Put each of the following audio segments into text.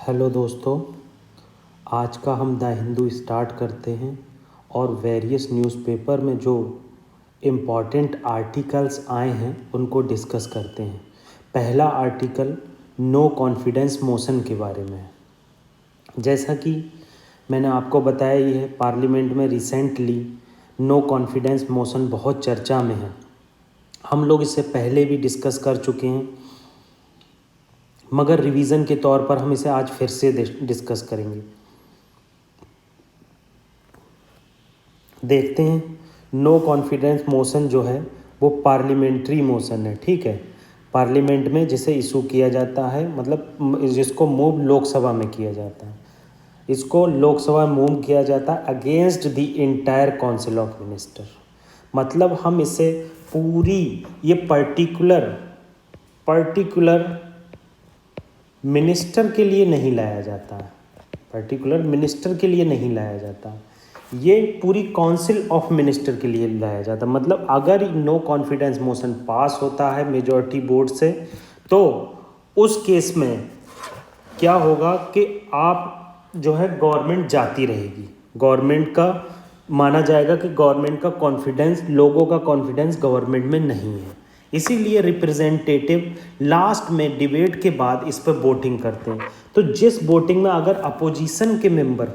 Hello दोस्तों, आज का हम द हिंदू स्टार्ट करते हैं और वेरियस न्यूज़पेपर में जो इम्पॉर्टेंट आर्टिकल्स आए हैं उनको डिस्कस करते हैं। पहला आर्टिकल नो कॉन्फिडेंस मोशन के बारे में है। जैसा कि मैंने आपको बताया, ये है पार्लियामेंट में रिसेंटली नो कॉन्फिडेंस मोशन बहुत चर्चा में है। हम लोग इससे पहले भी डिस्कस कर चुके हैं, मगर रिवीजन के तौर पर हम इसे आज फिर से डिस्कस करेंगे। देखते हैं, नो कॉन्फिडेंस मोशन जो है वो पार्लियामेंट्री मोशन है। ठीक है, पार्लियामेंट में जिसे इशू किया जाता है, मतलब जिसको मूव लोकसभा में किया जाता है, इसको लोकसभा में मूव किया जाता है against the entire council of minister. मतलब हम इसे पूरी ये पर्टिकुलर मिनिस्टर के लिए नहीं लाया जाता, पर्टिकुलर मिनिस्टर के लिए नहीं लाया जाता, ये पूरी काउंसिल ऑफ मिनिस्टर के लिए लाया जाता। मतलब अगर नो कॉन्फिडेंस मोशन पास होता है मेजॉरिटी वोट से, तो उस केस में क्या होगा कि आप जो है गवर्नमेंट जाती रहेगी, गवर्नमेंट का माना जाएगा कि गवर्नमेंट का कॉन्फिडेंस, लोगों का कॉन्फिडेंस गवर्नमेंट में नहीं है। इसीलिए रिप्रेजेंटेटिव लास्ट में डिबेट के बाद इस पर वोटिंग करते हैं। तो जिस वोटिंग में अगर अपोजिशन के मेंबर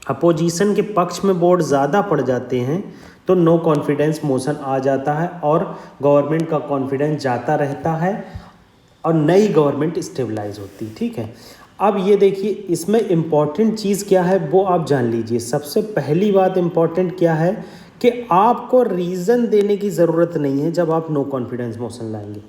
अपोजिशन के पक्ष में वोट ज़्यादा पड़ जाते हैं तो नो कॉन्फिडेंस मोशन आ जाता है और गवर्नमेंट का कॉन्फिडेंस जाता रहता है और नई गवर्नमेंट स्टेबलाइज होती। ठीक है, अब ये देखिए, इसमें इम्पॉर्टेंट चीज़ क्या है वो आप जान लीजिए। सबसे पहली बात इम्पॉर्टेंट क्या है कि आपको रीज़न देने की ज़रूरत नहीं है जब आप नो कॉन्फिडेंस मोशन लाएंगे।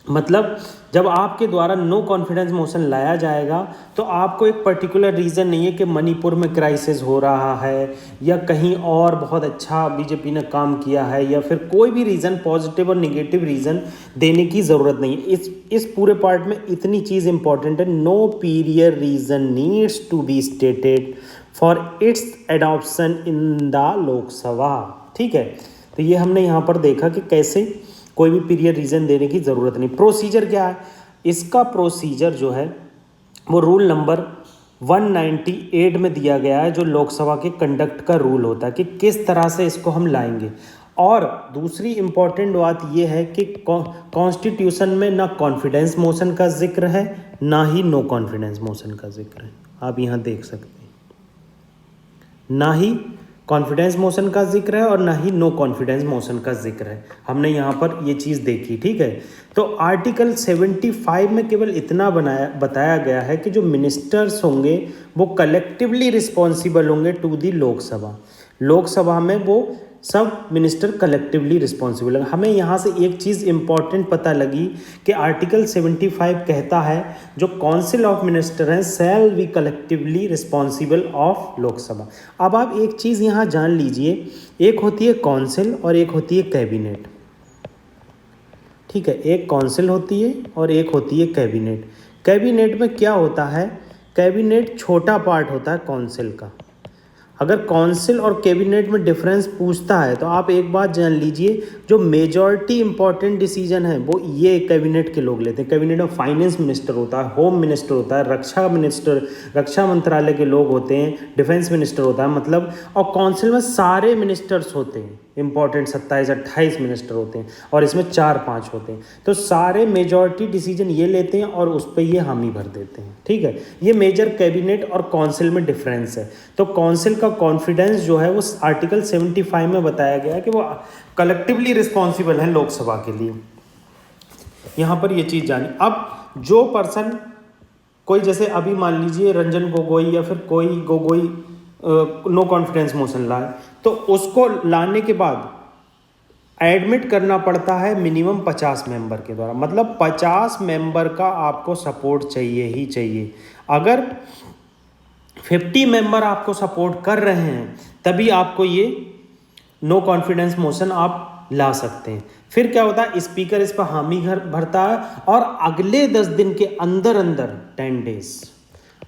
मतलब जब आपके द्वारा नो कॉन्फिडेंस मोशन लाया जाएगा तो आपको एक पर्टिकुलर रीज़न नहीं है कि मणिपुर में क्राइसिस हो रहा है या कहीं और बहुत अच्छा बीजेपी ने काम किया है, या फिर कोई भी रीज़न, पॉजिटिव और नेगेटिव रीज़न देने की ज़रूरत नहीं है। इस पूरे पार्ट में इतनी चीज़ इंपॉर्टेंट है, no period reason needs to be stated for its adoption in the Lok Sabha. ठीक है, तो ये हमने यहाँ पर देखा कि कैसे कोई भी पीरियड रीज़न देने की ज़रूरत नहीं। प्रोसीजर क्या है इसका? प्रोसीजर जो है वो रूल नंबर 198 में दिया गया है, जो लोकसभा के कंडक्ट का रूल होता है कि किस तरह से इसको हम लाएंगे। और दूसरी इम्पॉर्टेंट बात यह है कि कॉन्स्टिट्यूशन में ना कॉन्फिडेंस मोशन का जिक्र है ना ही नो कॉन्फिडेंस मोशन का जिक्र है। आप यहाँ देख सकते हैं, ना ही कॉन्फिडेंस मोशन का जिक्र है और ना ही नो कॉन्फिडेंस मोशन का जिक्र है। हमने यहाँ पर ये चीज़ देखी। ठीक है, तो आर्टिकल 75 में केवल इतना बताया गया है कि जो मिनिस्टर्स होंगे वो कलेक्टिवली रिस्पॉन्सिबल होंगे टू दी लोकसभा। लोकसभा में वो सब मिनिस्टर कलेक्टिवली रिस्पॉन्सिबल है। हमें यहाँ से एक चीज़ इंपॉर्टेंट पता लगी कि आर्टिकल 75 कहता है जो काउंसिल ऑफ मिनिस्टर हैं shall be collectively responsible of Lok Sabha. अब आप एक चीज़ यहाँ जान लीजिए, एक होती है काउंसिल और एक होती है कैबिनेट। ठीक है, एक काउंसिल होती है और एक होती है कैबिनेट। कैबिनेट में क्या होता है? कैबिनेट छोटा पार्ट होता है काउंसिल का। अगर काउंसिल और कैबिनेट में डिफरेंस पूछता है तो आप एक बात जान लीजिए, जो मेजॉरिटी इंपॉर्टेंट डिसीजन है वो ये कैबिनेट के लोग लेते हैं। कैबिनेट में फाइनेंस मिनिस्टर होता है, होम मिनिस्टर होता है, रक्षा मंत्रालय के लोग होते हैं, डिफेंस मिनिस्टर होता है, मतलब। और काउंसिल में सारे मिनिस्टर्स होते हैं, इंपॉर्टेंट 27-28 मिनिस्टर होते हैं और इसमें 4-5 होते हैं। तो सारे मेजॉरिटी डिसीजन ये लेते हैं और उस पर ये हामी भर देते हैं। ठीक है, ये मेजर कैबिनेट और काउंसिल में डिफरेंस है। तो काउंसिल का कॉन्फिडेंस जो है वो आर्टिकल 75 में बताया गया है कि वो कलेक्टिवली रिस्पॉन्सिबल है लोकसभा के लिए। यहाँ पर ये चीज़ जानी। अब जो पर्सन, कोई जैसे अभी मान लीजिए रंजन गोगोई या फिर कोई गोगोई नो कॉन्फिडेंस मोशन लाए, तो उसको लाने के बाद एडमिट करना पड़ता है मिनिमम 50 मेंबर के द्वारा। मतलब 50 मेंबर का आपको सपोर्ट चाहिए ही चाहिए। अगर 50 मेंबर आपको सपोर्ट कर रहे हैं तभी आपको ये नो कॉन्फिडेंस मोशन आप ला सकते हैं। फिर क्या होता है, स्पीकर इस पर हामी भरता है और अगले 10 दिन के अंदर अंदर 10 डेज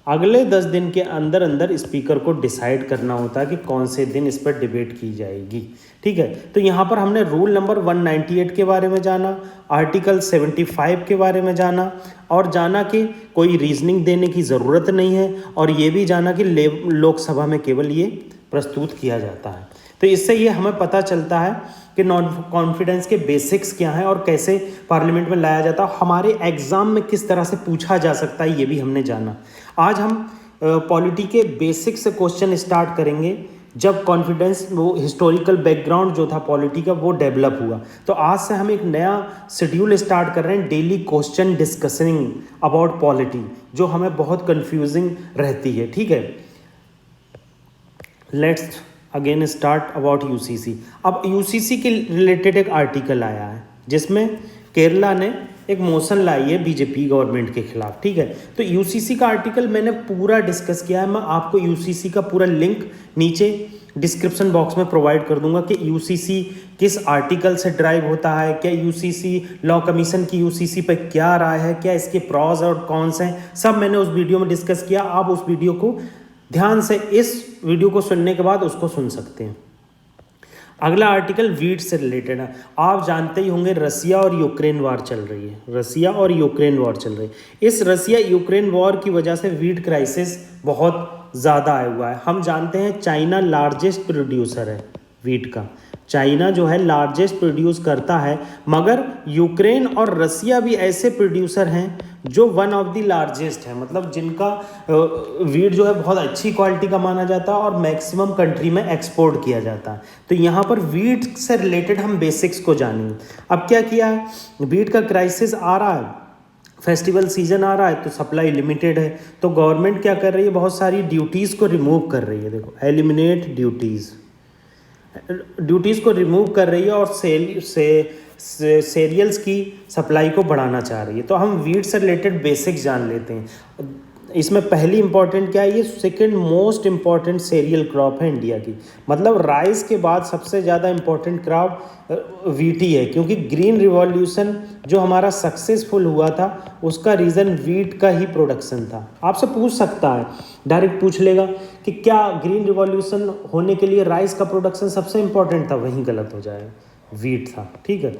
अगले 10 दिन के अंदर अंदर स्पीकर को डिसाइड करना होता है कि कौन से दिन इस पर डिबेट की जाएगी। ठीक है, तो यहाँ पर हमने रूल नंबर 198 के बारे में जाना, आर्टिकल 75 के बारे में जाना, और जाना कि कोई रीजनिंग देने की ज़रूरत नहीं है, और ये भी जाना कि लोकसभा में केवल ये प्रस्तुत किया जाता है। तो इससे ये हमें पता चलता है कि नॉन कॉन्फिडेंस के बेसिक्स क्या हैं और कैसे पार्लियामेंट में लाया जाता है, हमारे एग्ज़ाम में किस तरह से पूछा जा सकता है, ये भी हमने जाना। आज हम पॉलिटी के बेसिक से क्वेश्चन स्टार्ट करेंगे। जब कॉन्फिडेंस, वो हिस्टोरिकल बैकग्राउंड जो था पॉलिटी का, वो डेवलप हुआ, तो आज से हम एक नया शेड्यूल स्टार्ट कर रहे हैं, daily question discussing about polity, जो हमें बहुत कंफ्यूजिंग रहती है। ठीक है, let's again start about UCC. अब यूसीसी के रिलेटेड एक आर्टिकल आया है जिसमें केरला ने एक मोशन लाई है बीजेपी गवर्नमेंट के खिलाफ। ठीक है, तो यूसीसी का आर्टिकल मैंने पूरा डिस्कस किया है। मैं आपको यूसीसी का पूरा लिंक नीचे डिस्क्रिप्शन बॉक्स में प्रोवाइड कर दूंगा कि यूसीसी किस आर्टिकल से ड्राइव होता है, क्या यूसीसी लॉ कमीशन की यूसीसी पे क्या राय है, क्या इसके प्रॉज और कॉन्स हैं, सब मैंने उस वीडियो में डिस्कस किया। आप उस वीडियो को ध्यान से, इस वीडियो को सुनने के बाद उसको सुन सकते हैं। अगला आर्टिकल वीट से रिलेटेड है। आप जानते ही होंगे रसिया और यूक्रेन वॉर चल रही है, रसिया और यूक्रेन वॉर चल रही है। इस रसिया यूक्रेन वॉर की वजह से वीट क्राइसिस बहुत ज़्यादा आया हुआ है। हम जानते हैं चाइना लार्जेस्ट प्रोड्यूसर है वीट का, चाइना जो है लार्जेस्ट प्रोड्यूस करता है, मगर यूक्रेन और रसिया भी ऐसे प्रोड्यूसर हैं जो वन ऑफ द लार्जेस्ट है, मतलब जिनका वीट जो है बहुत अच्छी क्वालिटी का माना जाता है और मैक्सिमम कंट्री में एक्सपोर्ट किया जाता है। तो यहाँ पर वीट से रिलेटेड हम बेसिक्स को जानेंगे। अब क्या किया है, वीट का क्राइसिस आ रहा है, फेस्टिवल सीजन आ रहा है, तो सप्लाई लिमिटेड है, तो गवर्नमेंट क्या कर रही है, बहुत सारी ड्यूटीज़ को रिमूव कर रही है। देखो, एलिमिनेट ड्यूटीज़ को रिमूव कर रही है और सीरियल्स की सप्लाई को बढ़ाना चाह रही है। तो हम वीट से रिलेटेड बेसिक्स जान लेते हैं। इसमें पहली इंपॉर्टेंट क्या है, ये second most important cereal crop है इंडिया की, मतलब राइस के बाद सबसे ज़्यादा इम्पॉर्टेंट क्रॉप वीट ही है, क्योंकि ग्रीन रिवॉल्यूशन जो हमारा सक्सेसफुल हुआ था उसका रीज़न वीट का ही प्रोडक्शन था। आपसे पूछ सकता है, डायरेक्ट पूछ लेगा कि क्या ग्रीन रिवॉल्यूशन होने के लिए राइस का प्रोडक्शन सबसे इम्पॉर्टेंट था, वहीं गलत हो जाएगा, वीट था। ठीक है,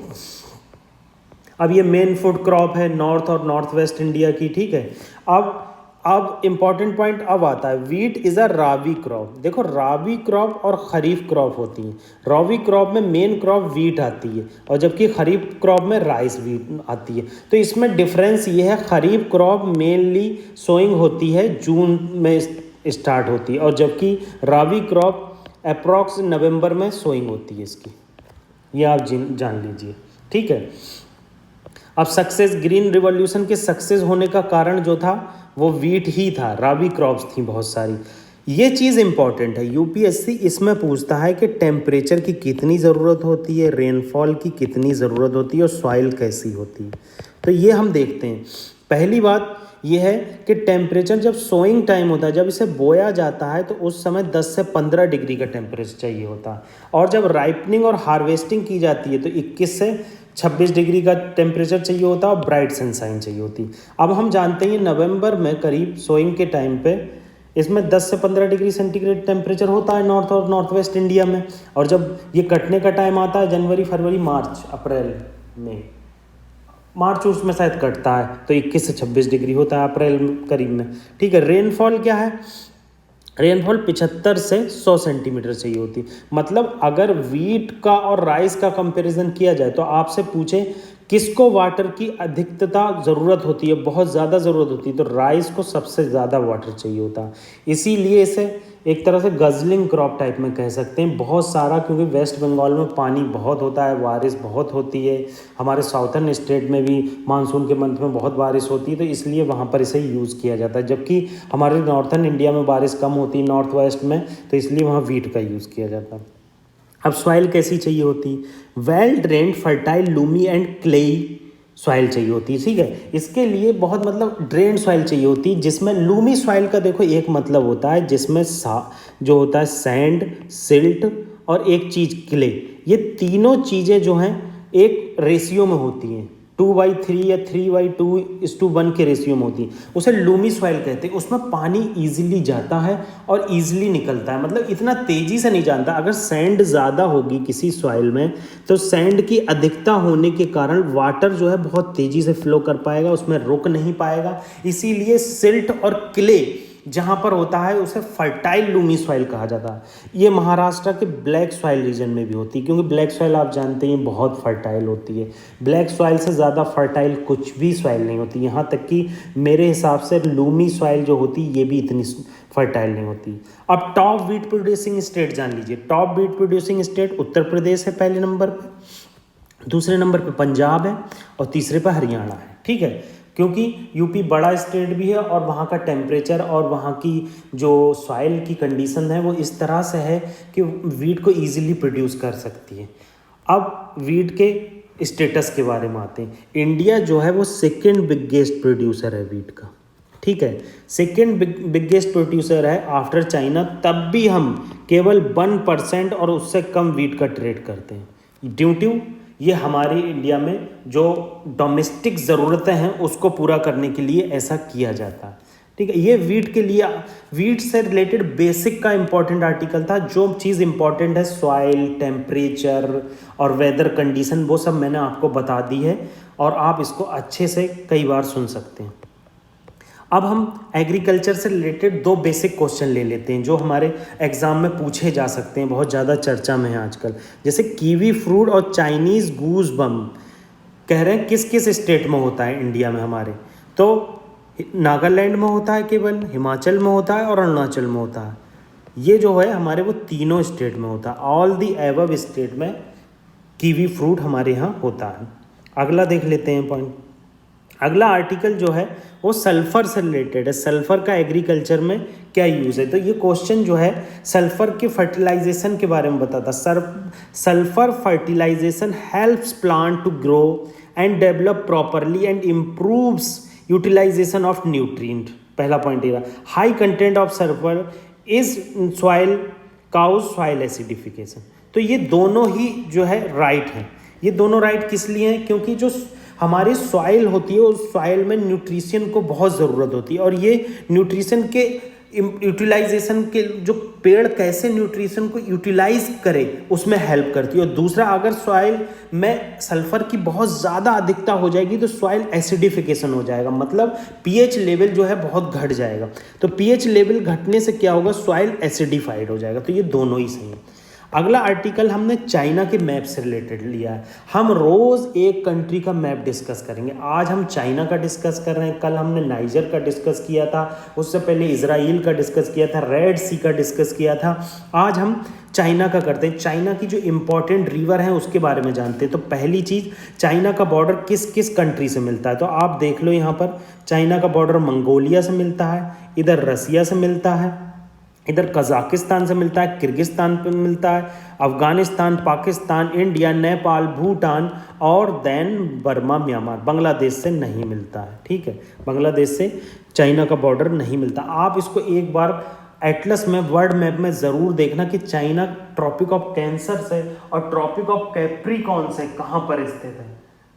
अब ये मेन फूड क्रॉप है नॉर्थ और नॉर्थ वेस्ट इंडिया की। ठीक है, अब इम्पॉर्टेंट पॉइंट अब आता है, wheat is a rabi crop. देखो, राबी क्रॉप और खरीफ क्रॉप होती है। राबी क्रॉप में मेन क्रॉप वीट आती है और जबकि खरीफ क्रॉप में राइस वीट आती है। तो इसमें डिफरेंस ये है, खरीफ क्रॉप मेनली सोइंग होती है, जून में स्टार्ट होती है, और जबकि राबी क्रॉप अप्रॉक्स नवंबर में सोइंग होती है इसकी, ये आप जान लीजिए। ठीक है, अब सक्सेस, ग्रीन रिवॉल्यूशन के सक्सेस होने का कारण जो था वो वीट ही था, राबी क्रॉप्स थी बहुत सारी। ये चीज़ इंपॉर्टेंट है, यूपीएससी इसमें पूछता है कि टेम्परेचर की कितनी ज़रूरत होती है, रेनफॉल की कितनी ज़रूरत होती है और सॉइल कैसी होती है। तो ये हम देखते हैं। पहली बात ये है कि टेम्परेचर जब सोइंग टाइम होता है, जब इसे बोया जाता है, तो उस समय 10 से 15 डिग्री का टेम्परेचर चाहिए होता है, और जब राइपनिंग और हार्वेस्टिंग की जाती है तो 21 से 26 डिग्री का टेम्परेचर चाहिए होता है और ब्राइट सनशाइन चाहिए होती। अब हम जानते हैं नवंबर में करीब सोइंग के टाइम पे इसमें 10 से 15 डिग्री सेंटीग्रेड टेम्परेचर होता है नॉर्थ और नॉर्थ वेस्ट इंडिया में, और जब ये कटने का टाइम आता है जनवरी, फरवरी, मार्च, अप्रैल में, मार्च उसमें शायद कटता है, तो 21 से 26 डिग्री होता है अप्रैल करीब में। ठीक है, रेनफॉल क्या है, रेनफॉल 75 से 100 सेंटीमीटर चाहिए होती। मतलब अगर वीट का और राइस का कंपैरिजन किया जाए तो आपसे पूछे किसको वाटर की अधिकता ज़रूरत होती है, बहुत ज़्यादा ज़रूरत होती है, तो राइस को सबसे ज़्यादा वाटर चाहिए होता है। इसीलिए इसे एक तरह से गजलिंग क्रॉप टाइप में कह सकते हैं, बहुत सारा, क्योंकि वेस्ट बंगाल में पानी बहुत होता है, बारिश बहुत होती है, हमारे साउथर्न स्टेट में भी मानसून के मंथ में बहुत बारिश होती है, तो इसलिए वहाँ पर इसे यूज़ किया जाता है। जबकि हमारे नॉर्थर्न इंडिया में बारिश कम होती है, नॉर्थ वेस्ट में, तो इसलिए वहाँ वीट का यूज़ किया जाता है। अब सॉइल कैसी चाहिए होती, well drained, fertile, Lumi and clayey soil चाहिए होती है। ठीक है, इसके लिए बहुत मतलब ड्रेन सॉइल चाहिए होती है, जिसमें लूमी सॉइल का देखो एक मतलब होता है जिसमें जो होता है सैंड, सिल्ट और एक चीज़ क्ले, ये तीनों चीज़ें जो हैं एक रेशियो में होती हैं। 2/3 या 3/2:1 के रेशियो में होती है, उसे लूमी सॉइल कहते हैं। उसमें पानी ईजिली जाता है और ईजिली निकलता है, मतलब इतना तेज़ी से नहीं जाता। अगर सैंड ज़्यादा होगी किसी सॉइल में तो सैंड की अधिकता होने के कारण वाटर जो है बहुत तेज़ी से फ्लो कर पाएगा, उसमें रुक नहीं पाएगा। इसीलिए सिल्ट और क्ले जहाँ पर होता है उसे फर्टाइल लूमी सॉइल कहा जाता है। ये महाराष्ट्र के ब्लैक सॉइल रीजन में भी होती है, क्योंकि ब्लैक सॉइल आप जानते हैं बहुत फर्टाइल होती है। ब्लैक सॉइल से ज़्यादा फर्टाइल कुछ भी सॉइल नहीं होती, यहाँ तक कि मेरे हिसाब से लूमी सॉइल जो होती है ये भी इतनी फर्टाइल नहीं होती। अब टॉप वीट प्रोड्यूसिंग स्टेट जान लीजिए। Top wheat producing state Uttar Pradesh है पहले नंबर पर, दूसरे नंबर पर पंजाब है और तीसरे पर हरियाणा है। ठीक है, क्योंकि यूपी बड़ा स्टेट भी है और वहाँ का टेम्परेचर और वहाँ की जो सॉइल की कंडीशन है वो इस तरह से है कि वीट को इजीली प्रोड्यूस कर सकती है। अब वीट के स्टेटस के बारे में आते हैं। इंडिया जो है वो सेकंड बिगेस्ट प्रोड्यूसर है वीट का। ठीक है, सेकंड बिगेस्ट प्रोड्यूसर है आफ्टर चाइना, तब भी हम केवल 1% और उससे कम वीट का ट्रेड करते हैं। ड्यू टू ये हमारी इंडिया में जो डोमेस्टिक ज़रूरतें हैं उसको पूरा करने के लिए ऐसा किया जाता है। ठीक है, ये वीट के लिए, वीट से रिलेटेड बेसिक का इंपॉर्टेंट आर्टिकल था। जो चीज़ इंपॉर्टेंट है सॉइल, टेम्परेचर और वेदर कंडीशन, वो सब मैंने आपको बता दी है और आप इसको अच्छे से कई बार सुन सकते हैं। अब हम एग्रीकल्चर से रिलेटेड 2 बेसिक क्वेश्चन ले लेते हैं जो हमारे एग्ज़ाम में पूछे जा सकते हैं, बहुत ज़्यादा चर्चा में है आजकल। जैसे कीवी फ्रूट और चाइनीज़ गूज बम कह रहे हैं किस किस स्टेट में होता है इंडिया में हमारे, तो नागालैंड में होता है केवल, हिमाचल में होता है और अरुणाचल में होता है। ये जो है हमारे वो तीनों स्टेट में होता है। ऑल दी एबव स्टेट में कीवी फ्रूट हमारे यहाँ होता है। अगला देख लेते हैं पॉइंट। अगला आर्टिकल जो है वो सल्फ़र से रिलेटेड है। सल्फ़र का एग्रीकल्चर में क्या यूज़ है, तो ये क्वेश्चन जो है सल्फ़र के फर्टिलाइजेशन के बारे में बताता। Sulphur fertilization helps plant to grow and develop properly and improves utilization of nutrient. पहला पॉइंट ये रहा। High content of sulphur is soil causes soil acidification. तो ये दोनों ही जो है राइट हैं। ये दोनों राइट किस लिए हैं, क्योंकि जो हमारी सॉइल होती है उस सॉइल में न्यूट्रिशन को बहुत ज़रूरत होती है और ये न्यूट्रिशन के यूटिलाइजेशन के जो पेड़ कैसे न्यूट्रिशन को यूटिलाइज करे उसमें हेल्प करती है। और दूसरा, अगर सॉइल में सल्फ़र की बहुत ज़्यादा अधिकता हो जाएगी तो सॉइल एसिडिफिकेशन हो जाएगा, मतलब पीएच लेवल जो है बहुत घट जाएगा। तो पीएच लेवल घटने से क्या होगा, सॉइल एसिडिफाइड हो जाएगा। तो ये दोनों ही सही हैं। अगला आर्टिकल हमने चाइना के मैप से रिलेटेड लिया है। हम रोज़ एक कंट्री का मैप डिस्कस करेंगे। आज हम चाइना का डिस्कस कर रहे हैं, कल हमने नाइजर का डिस्कस किया था, उससे पहले इजराइल का डिस्कस किया था, रेड सी का डिस्कस किया था। आज हम चाइना का करते हैं। चाइना की जो इम्पोर्टेंट रिवर हैं उसके बारे में जानते हैं। तो पहली चीज़, चाइना का बॉर्डर किस किस कंट्री से मिलता है, तो आप देख लो यहाँ पर चाइना का बॉर्डर मंगोलिया से मिलता है, इधर रसिया से मिलता है, इधर कजाकिस्तान से मिलता है, किर्गिस्तान पे मिलता है, अफ़गानिस्तान, पाकिस्तान, इंडिया, नेपाल, भूटान और देन बर्मा, म्यांमार। बांग्लादेश से नहीं मिलता है। ठीक है, बांग्लादेश से चाइना का बॉर्डर नहीं मिलता। आप इसको एक बार एटलस में, वर्ल्ड मैप में ज़रूर देखना कि चाइना ट्रॉपिक ऑफ कैंसर से और ट्रॉपिक ऑफ कैप्रिकॉर्न से कहाँ पर स्थित है।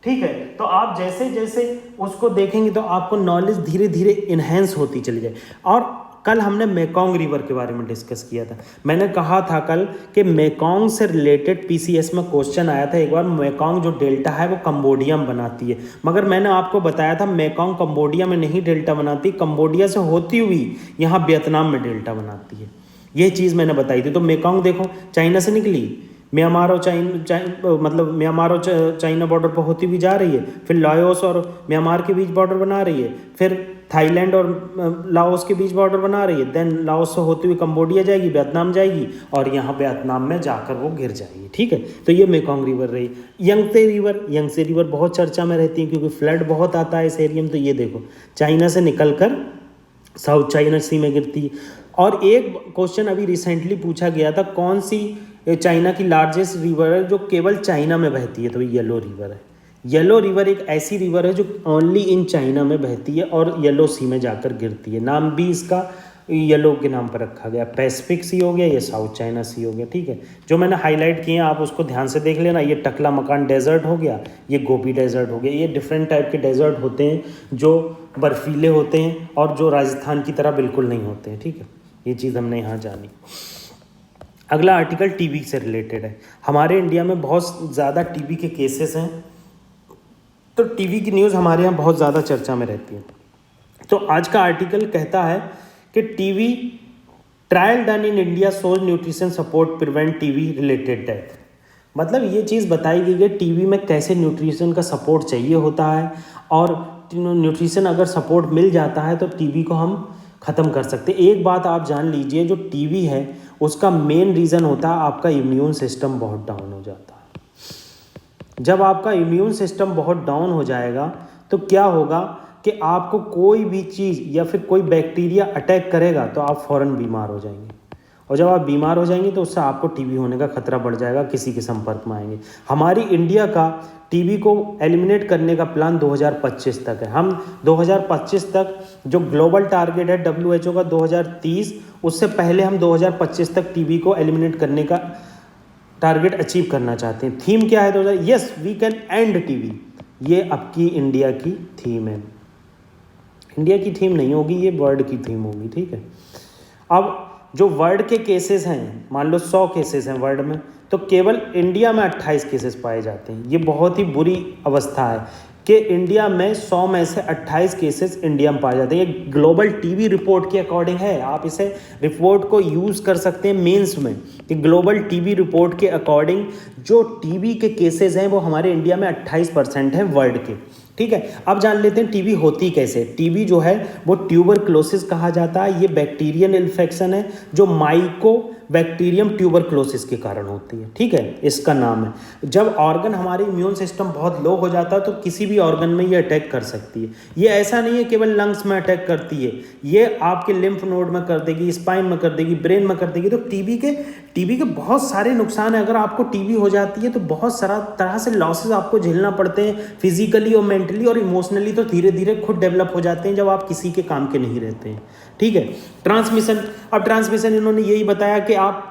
ठीक है, तो आप जैसे जैसे उसको देखेंगे तो आपको नॉलेज धीरे धीरे इन्हेंस होती चली जाए। और कल हमने मेकोंग रिवर के बारे में डिस्कस किया था। मैंने कहा था कल कि मेकोंग से रिलेटेड पीसीएस में क्वेश्चन आया था एक बार। मेकोंग जो डेल्टा है वो कंबोडिया में बनाती है, मगर मैंने आपको बताया था मेकोंग कंबोडिया में नहीं डेल्टा बनाती, कंबोडिया से होती हुई यहाँ वियतनाम में डेल्टा बनाती है। ये चीज़ मैंने बताई थी। तो मेकोंग देखो चाइना से निकली, म्यांमार और मतलब म्यांमार और चाइना बॉर्डर पर होती हुई जा रही है, फिर लाओस और म्यांमार के बीच बॉर्डर बना रही है, फिर थाईलैंड और लाओस के बीच बॉर्डर बना रही है, देन लाओस से होती हुई कंबोडिया जाएगी, वियतनाम जाएगी और यहाँ वियतनाम में जाकर वो गिर जाएगी। ठीक है, तो ये मेकोंग रिवर रही। यंगत्से रिवर बहुत चर्चा में रहती है क्योंकि फ्लड बहुत आता है इस एरिया में। तो ये देखो चाइना से निकल कर साउथ चाइना सी में गिरती है। और एक क्वेश्चन अभी रिसेंटली पूछा गया था, कौन सी चाइना की लार्जेस्ट रिवर है जो केवल चाइना में बहती है, तो येलो रिवर है। येलो रिवर एक ऐसी रिवर है जो ओनली इन चाइना में बहती है और येलो सी में जाकर गिरती है। नाम भी इसका येलो के नाम पर रखा गया, पैसिफिक सी हो गया, ये साउथ चाइना सी हो गया। ठीक है, जो मैंने हाईलाइट किए हैं आप उसको ध्यान से देख लेना। ये टकला मकान डेजर्ट हो गया, ये गोबी डेजर्ट हो गया। ये डिफरेंट टाइप के डेजर्ट होते हैं जो बर्फीले होते हैं और जो राजस्थान की तरह बिल्कुल नहीं होते हैं। ठीक है, ये चीज़ हमने यहाँ जानी। अगला आर्टिकल टीबी से रिलेटेड है। हमारे इंडिया में बहुत ज़्यादा टीबी के केसेस हैं, तो टीबी की न्यूज़ हमारे यहाँ बहुत ज़्यादा चर्चा में रहती है। तो आज का आर्टिकल कहता है कि TB trial done in India shows nutrition support prevent TB related death. मतलब ये चीज़ बताई गई है टीबी में कैसे न्यूट्रिशन का सपोर्ट चाहिए होता है, और न्यूट्रिशन अगर सपोर्ट मिल जाता है तो टीबी को हम ख़त्म कर सकते हैं। एक बात आप जान लीजिए, जो टीबी है उसका मेन रीज़न होता है आपका इम्यून सिस्टम बहुत डाउन हो जाता है। जब आपका इम्यून सिस्टम बहुत डाउन हो जाएगा तो क्या होगा कि आपको कोई भी चीज़ या फिर कोई बैक्टीरिया अटैक करेगा तो आप फ़ौरन बीमार हो जाएंगे, और जब आप बीमार हो जाएंगे तो उससे आपको टीबी होने का खतरा बढ़ जाएगा, किसी के संपर्क में आएंगे। हमारी इंडिया का टीबी को एलिमिनेट करने का प्लान 2025 तक है। हम 2025 तक, जो ग्लोबल टारगेट है WHO का 2030, उससे पहले हम 2025 तक टीबी को एलिमिनेट करने का टारगेट अचीव करना चाहते हैं। थीम क्या है 2000? Yes we can end TB. ये आपकी इंडिया की थीम है। इंडिया की थीम नहीं होगी, ये वर्ल्ड की थीम होगी। ठीक है, अब जो वर्ल्ड के केसेस हैं, मान लो 100 केसेस हैं वर्ल्ड में, तो केवल इंडिया में 28 केसेस पाए जाते हैं। ये बहुत ही बुरी अवस्था है कि इंडिया में 100 में से 28 केसेस इंडिया में पाए जाते हैं। ये ग्लोबल टीबी रिपोर्ट के अकॉर्डिंग है। आप इसे रिपोर्ट को यूज़ कर सकते हैं मेंस में, कि ग्लोबल टीबी रिपोर्ट के अकॉर्डिंग जो टीबी के केसेस हैं वो हमारे इंडिया में 28% हैं वर्ल्ड के। ठीक है, अब जान लेते हैं टीबी होती कैसे। टीबी जो है वो ट्यूबरक्लोसिस कहा जाता है। ये बैक्टीरियल इन्फेक्शन है जो माइको बैक्टीरियम ट्यूबरक्लोसिस के कारण होती है। ठीक है, इसका नाम है। जब ऑर्गन हमारे इम्यून सिस्टम बहुत लो हो जाता है तो किसी भी ऑर्गन में ये अटैक कर सकती है। ये ऐसा नहीं है केवल लंग्स में अटैक करती है, ये आपके लिम्फ नोड में कर देगी, स्पाइन में कर देगी, ब्रेन में कर देगी। तो टीबी के बहुत सारे नुकसान है। अगर आपको टीबी हो जाती है तो बहुत सारा तरह से लॉसेस आपको झेलना पड़ते हैं, फिजिकली और मेंटली और इमोशनली तो धीरे धीरे खुद डेवलप हो जाते हैं जब आप किसी के काम के नहीं रहते हैं। ठीक है, ट्रांसमिशन। अब ट्रांसमिशन इन्होंने यही बताया कि आप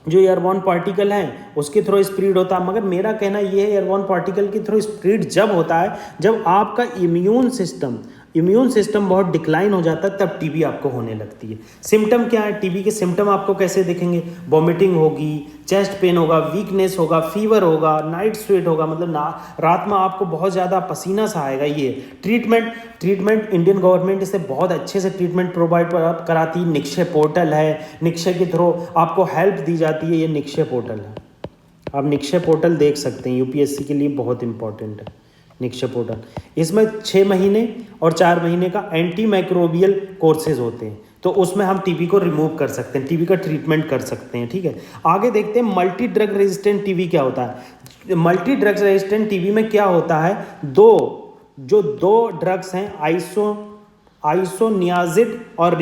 जो एयरबॉर्न पार्टिकल हैं उसके थ्रू स्प्रेड होता है, मगर मेरा कहना ये है एयरबॉर्न पार्टिकल के थ्रू स्प्रेड जब होता है जब आपका इम्यून सिस्टम बहुत डिक्लाइन हो जाता है, तब टीबी आपको होने लगती है। सिम्टम क्या है टीबी के? सिम्टम आपको कैसे दिखेंगे? वॉमिटिंग होगी, चेस्ट पेन होगा, वीकनेस होगा, फीवर होगा, नाइट स्वेट होगा, मतलब रात में आपको बहुत ज़्यादा पसीना सा आएगा। ये ट्रीटमेंट इंडियन गवर्नमेंट इसे बहुत अच्छे से ट्रीटमेंट प्रोवाइड कराती है। निक्षय पोर्टल है, निक्षय के थ्रू आपको हेल्प दी जाती है। ये निक्षय पोर्टल है, आप निक्षय पोर्टल देख सकते हैं, यूपीएससी के लिए बहुत इंपॉर्टेंट है निक्षय पोर्टल। इसमें 6 महीने और 4 महीने का एंटी माइक्रोबियल कोर्सेज होते हैं, तो उसमें हम टीबी को रिमूव कर सकते हैं, टीबी का ट्रीटमेंट कर सकते हैं। ठीक है, आगे देखते हैं मल्टी ड्रग रेजिस्टेंट टीबी क्या होता है। मल्टी ड्रग रेजिस्टेंट टीबी में क्या होता है, दो ड्रग्स हैं, आइसोनियाजिड और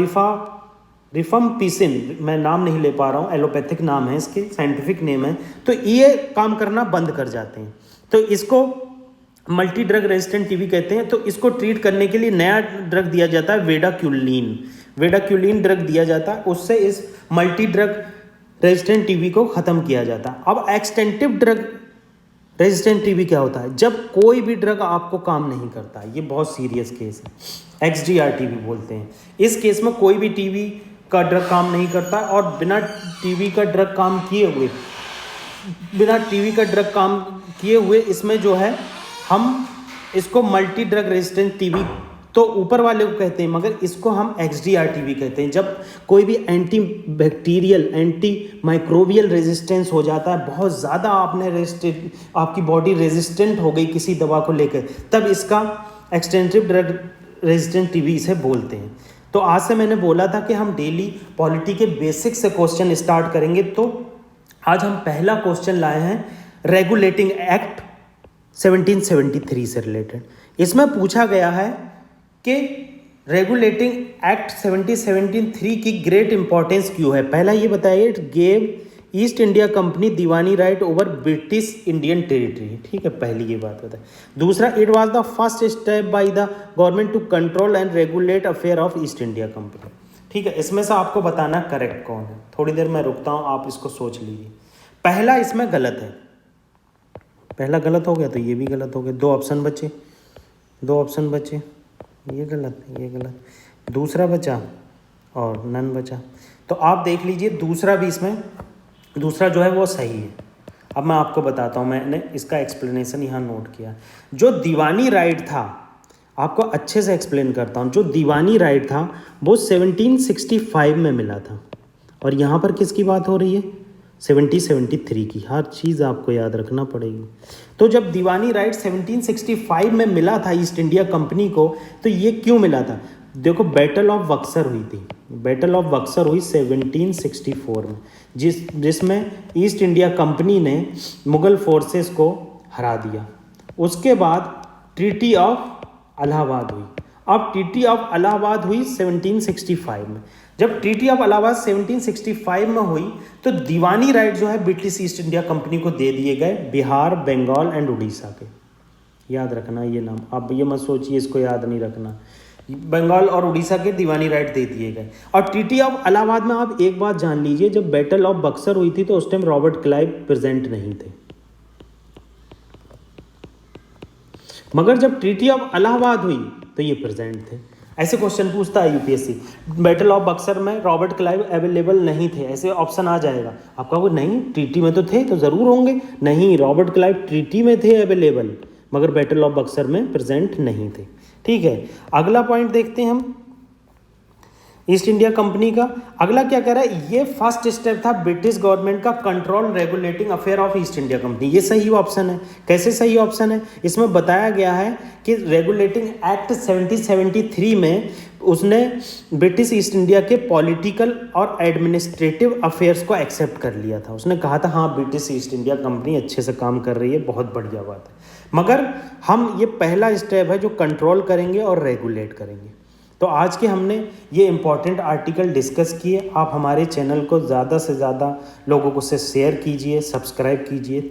रिफाम्पिसिन, मैं नाम नहीं ले पा रहा हूँ, एलोपैथिक नाम है इसके, साइंटिफिक नेम है, तो ये काम करना बंद कर जाते हैं, तो इसको मल्टी ड्रग रेजिस्टेंट टीबी कहते हैं। तो इसको ट्रीट करने के लिए नया ड्रग दिया जाता है, वेडाक्यूलिन ड्रग दिया जाता है, उससे इस मल्टी ड्रग रेजिस्टेंट टीबी को ख़त्म किया जाता है। अब एक्सटेंटिव ड्रग रेजिस्टेंट टीबी क्या होता है? जब कोई भी ड्रग आपको काम नहीं करता, ये बहुत सीरियस केस है, XDR टीबी बोलते हैं। इस केस में कोई भी टीबी का ड्रग काम नहीं करता, और बिना टीबी का ड्रग काम किए हुए इसमें जो है हम इसको मल्टी ड्रग रेजिस्टेंट टीबी तो ऊपर वाले को कहते हैं, मगर इसको हम XDR टीबी कहते हैं। जब कोई भी anti bacterial, anti microbial resistance हो जाता है, बहुत ज़्यादा आपकी बॉडी रेजिस्टेंट हो गई किसी दवा को लेकर, तब इसका एक्सटेंसिव ड्रग रेजिस्टेंट टीबी इसे बोलते हैं। तो आज से मैंने बोला था कि हम डेली पॉलिटी के बेसिक से क्वेश्चन स्टार्ट करेंगे, तो आज हम पहला क्वेश्चन लाए हैं रेगुलेटिंग एक्ट 1773 से रिलेटेड। इसमें पूछा गया है कि रेगुलेटिंग एक्ट 1773 की ग्रेट इंपॉर्टेंस क्यों है। पहला ये बताइए, it gave East India company diwani right over British Indian territory. ठीक है, पहली ये बात बताए। दूसरा, it was the first step by the government to control and regulate affair of East India company. ठीक है, इसमें से आपको बताना करेक्ट कौन है। थोड़ी देर मैं रुकता हूँ, आप इसको सोच लीजिए। पहला इसमें गलत है, पहला गलत हो गया तो ये भी गलत हो गया, दो ऑप्शन बचे, ये गलत, ये गलत, दूसरा बचा और नन बचा। तो आप देख लीजिए दूसरा भी इसमें, दूसरा जो है वो सही है। अब मैं आपको बताता हूँ, मैंने इसका एक्सप्लेनेशन यहाँ नोट किया। जो दीवानी राइट था, आपको अच्छे से एक्सप्लेन करता हूँ। जो दीवानी राइट था वो 1765 में मिला था, और यहाँ पर किसकी बात हो रही है? 1773 की। हर चीज़ आपको याद रखना पड़ेगी। तो जब दीवानी राइट 1765 में मिला था ईस्ट इंडिया कंपनी को, तो ये क्यों मिला था? देखो, बैटल ऑफ बक्सर हुई थी, बैटल ऑफ बक्सर हुई 1764 में, जिसमें ईस्ट इंडिया कंपनी ने मुग़ल फोर्सेस को हरा दिया। उसके बाद ट्रीटी ऑफ इलाहाबाद हुई। अब ट्रीटी ऑफ इलाहाबाद हुई 1765 में। जब ट्रीटी ऑफ इलाहाबाद 1765 में हुई तो दीवानी राइट जो है ब्रिटिश ईस्ट इंडिया कंपनी को दे दिए गए, बिहार, बंगाल एंड उड़ीसा के। याद रखना ये नाम, आप ये मत सोचिए इसको याद नहीं रखना। बंगाल और उड़ीसा के दीवानी राइट दे दिए गए। और ट्रीटी ऑफ इलाहाबाद में आप एक बात जान लीजिए, जब बैटल ऑफ बक्सर हुई थी तो उस टाइम रॉबर्ट क्लाइव प्रेजेंट नहीं थे, मगर जब ट्रीटी ऑफ इलाहाबाद हुई तो ये प्रेजेंट थे। ऐसे क्वेश्चन पूछता है यूपीएससी, बैटल ऑफ बक्सर में रॉबर्ट क्लाइव अवेलेबल नहीं थे, ऐसे ऑप्शन आ जाएगा। आप कहोगे नहीं, ट्रीटी में तो थे, तो ज़रूर होंगे। नहीं, रॉबर्ट क्लाइव ट्रीटी में थे अवेलेबल, मगर बैटल ऑफ बक्सर में प्रेजेंट नहीं थे। ठीक है, अगला पॉइंट देखते हैं हम ईस्ट इंडिया कंपनी का। अगला क्या कह रहा है? ये फर्स्ट स्टेप था ब्रिटिश गवर्नमेंट का control regulating affair of East India company. ये सही ऑप्शन है। कैसे सही ऑप्शन है? इसमें बताया गया है कि रेगुलेटिंग एक्ट 1773 में उसने ब्रिटिश ईस्ट इंडिया के पॉलिटिकल और एडमिनिस्ट्रेटिव अफेयर्स को एक्सेप्ट कर लिया था। उसने कहा था हाँ, ब्रिटिश ईस्ट इंडिया कंपनी अच्छे से काम कर रही है, बहुत बढ़िया बात है, मगर हम ये पहला स्टेप है जो कंट्रोल करेंगे और रेगुलेट करेंगे। तो आज के हमने ये इम्पॉर्टेंट आर्टिकल डिस्कस किए। आप हमारे चैनल को ज़्यादा से ज़्यादा लोगों को से शेयर कीजिए, सब्सक्राइब कीजिए।